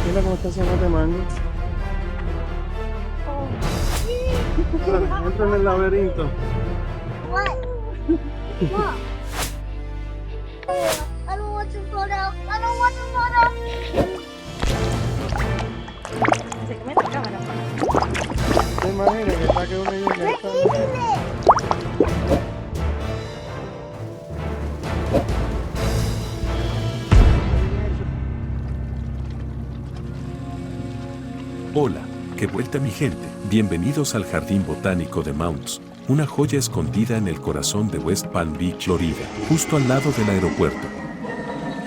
Mira cómo está zona de mango. Entra en el laberinto. What? What? I don't want to fall down. I don't want to fall down. Se come la cámara. ¿Te imaginas que saque una y We're eating it. Hola, qué vuelta mi gente. Bienvenidos al Jardín Botánico de Mounds, una joya escondida en el corazón de West Palm Beach, Florida, justo al lado del aeropuerto.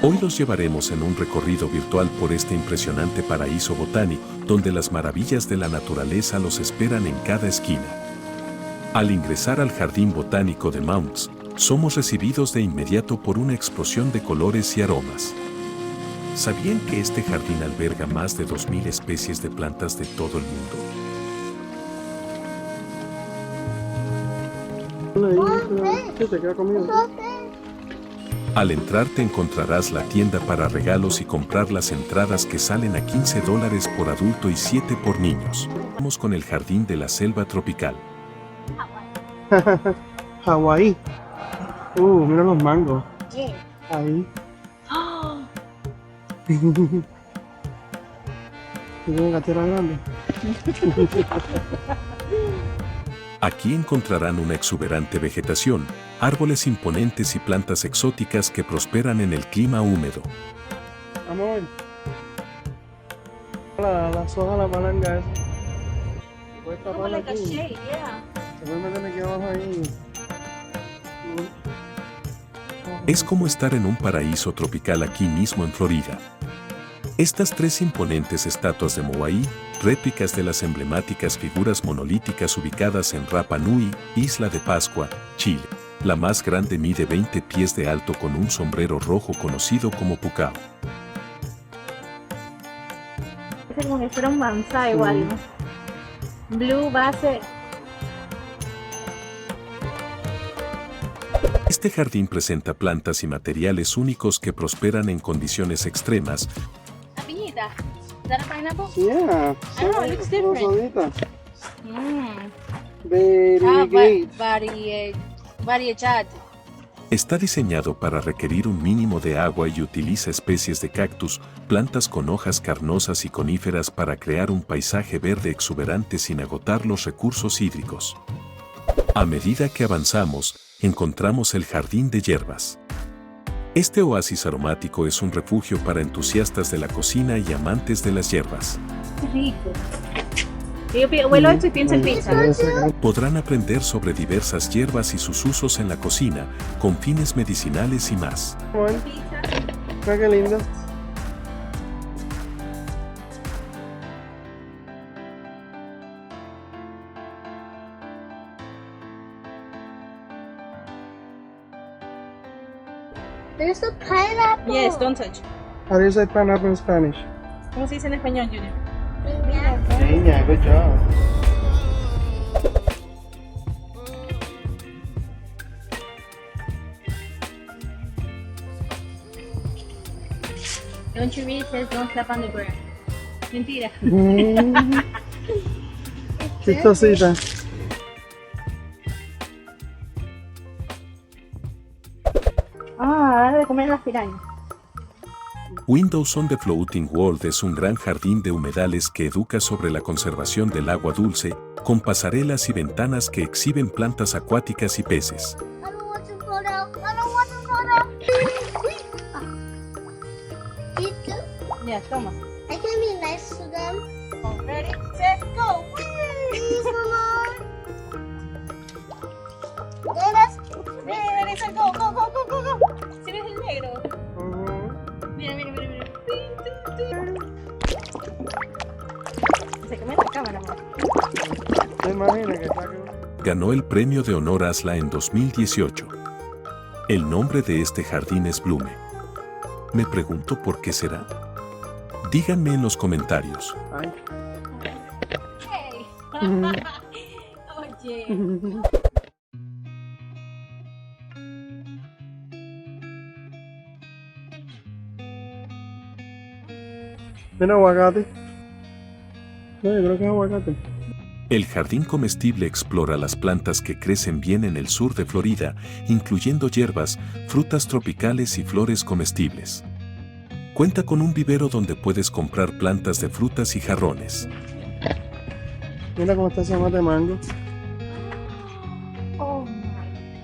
Hoy los llevaremos en un recorrido virtual por este impresionante paraíso botánico, donde las maravillas de la naturaleza los esperan en cada esquina. Al ingresar al Jardín Botánico de Mounds, somos recibidos de inmediato por una explosión de colores y aromas. ¿Sabían que este jardín alberga más de 2.000 especies de plantas de todo el mundo? ¿Qué te queda conmigo? Al entrar te encontrarás la tienda para regalos y comprar las entradas que salen a $15 por adulto y 7 por niños. Vamos con el Jardín de la Selva Tropical. Hawái. Mira los mangos. Yeah. Ahí. ¿Tiene gatera grande? Aquí encontrarán una exuberante vegetación, árboles imponentes y plantas exóticas que prosperan en el clima húmedo. Vamos a ver. Las hojas, la malanga esa. Puedes Como taparla like a aquí. shade, yeah. Se puede meter aquí abajo ahí. Es como estar en un paraíso tropical aquí mismo en Florida. Estas tres imponentes estatuas de Moai, réplicas de las emblemáticas figuras monolíticas ubicadas en Rapa Nui, Isla de Pascua, Chile. La más grande mide 20 pies de alto con un sombrero rojo conocido como pucao. Es como que fuera un bonsai o algo. Blue base. Este jardín presenta plantas y materiales únicos que prosperan en condiciones extremas. La piñita. Is that a pineapple? Yeah. I don't know, it looks different. Rosadita. Mm. Variegate. Variegate. Está diseñado para requerir un mínimo de agua y utiliza especies de cactus, plantas con hojas carnosas y coníferas para crear un paisaje verde exuberante sin agotar los recursos hídricos. A medida que avanzamos, encontramos el Jardín de Hierbas. Este oasis aromático es un refugio para entusiastas de la cocina y amantes de las hierbas. Es rico. Yo huelo esto y pienso en pizza. Podrán aprender sobre diversas hierbas y sus usos en la cocina, con fines medicinales y más. Pizza. Mira qué lindo. There's a pineapple. Yes, don't touch. How do you say pineapple in Spanish? ¿Cómo se dice en español, Junior? Niña, good job. Don't you read? It says don't step on the ground. Mentira. Chistosita. De comer las pirañas. Windows on the Floating World es un gran jardín de humedales que educa sobre la conservación del agua dulce, con pasarelas y ventanas que exhiben plantas acuáticas y peces. I don't want to fall down. I don't want to fall down. You too? Ya, toma. I can be nice to them. Ready, set, go. Please, Mama. Let's Ready, set, go, go, go, go, go, go. ¿Sí ves el negro? Mira, mira, mira, mira. Se come la cámara, amor. ¿Te imaginas que saque una? Ganó el premio de honor ASLA en 2018. El nombre de este jardín es Blume. Me pregunto por qué será. Díganme en los comentarios. Ay. Hey. Oye. Mira, aguacate. No, yo creo que es aguacate. El jardín comestible explora las plantas que crecen bien en el sur de Florida, incluyendo hierbas, frutas tropicales y flores comestibles. Cuenta con un vivero donde puedes comprar plantas de frutas y jarrones. Mira cómo está esa mata de mango. Oh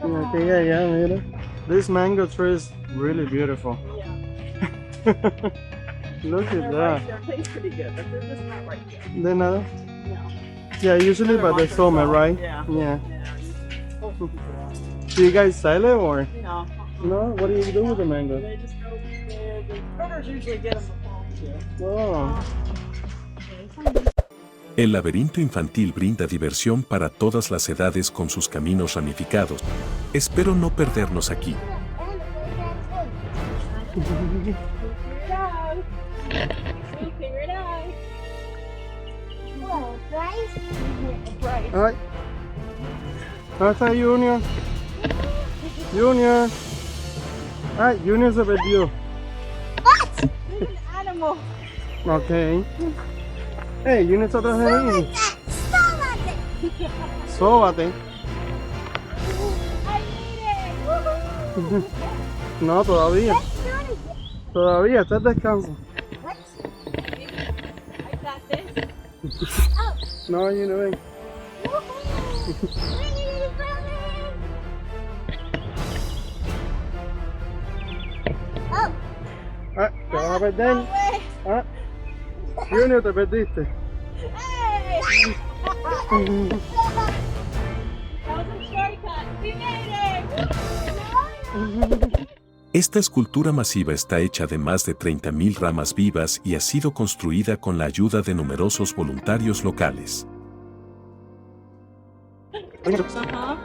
Mira, aquí y allá, mira. This mango tree is really beautiful. Look at that. Their taste pretty good, but they're just not right yet. De nada. No. Yeah, usually by the summer, right? Yeah. Yeah. Yeah. Do you guys sell it or? No. No? What do you do with the mango? They just go there. The critters usually get them the fall too. Oh. El laberinto infantil brinda diversión para todas las edades con sus caminos ramificados. Espero no perdernos aquí. Figure it out. Figure it out. Well, guys, Right. Ay. ¿Dónde está Junior? Junior. Ay, Junior se perdió. what? There's an animal. Ok. Hey, Junior está atrás de mí. Sóbate. Sóbate. I made it. No, todavía. Todavía, está en descanso. What? I got this. No, Junior, ven. Oh, Ah, te vas a perder. No way. Ah, Junior, te perdiste. Hey. That was a shortcut. We made it. Esta escultura masiva está hecha de más de 30.000 ramas vivas y ha sido construida con la ayuda de numerosos voluntarios locales.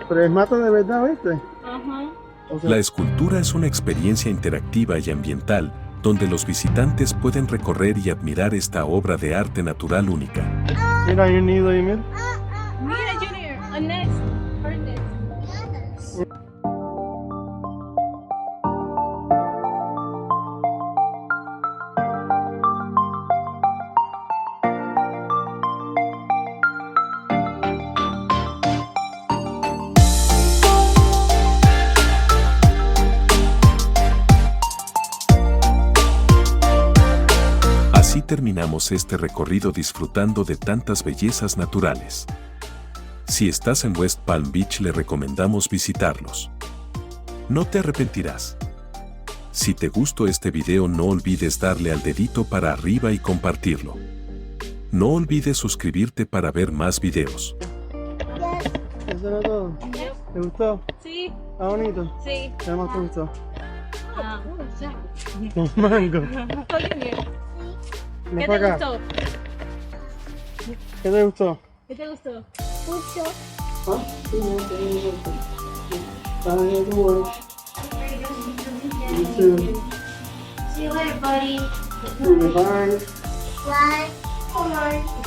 Pero es mata de verdad, ¿viste? O sea, La escultura es una experiencia interactiva y ambiental, donde los visitantes pueden recorrer y admirar esta obra de arte natural única. mira, hay un nido ahí, mira. Mira, Junior. A nest. Bird nest. Así terminamos este recorrido disfrutando de tantas bellezas naturales. Si estás en West Palm Beach, le recomendamos visitarlos. No te arrepentirás. Si te gustó este video, no olvides darle al dedito para arriba y compartirlo. No olvides suscribirte para ver más videos. Eso era todo. ¿Te gustó? Sí, ¿Está bonito? sí. ¿Qué más te gustó? Ya. Los mangos. Gustó, Junior. Ven ¿Qué para te acá. gustó? ¿Qué te gustó? ¿Qué te gustó? mucho. Ah, sí, no, está bien, bueno. You too. See you later, buddy. Bye. Bye. Come on.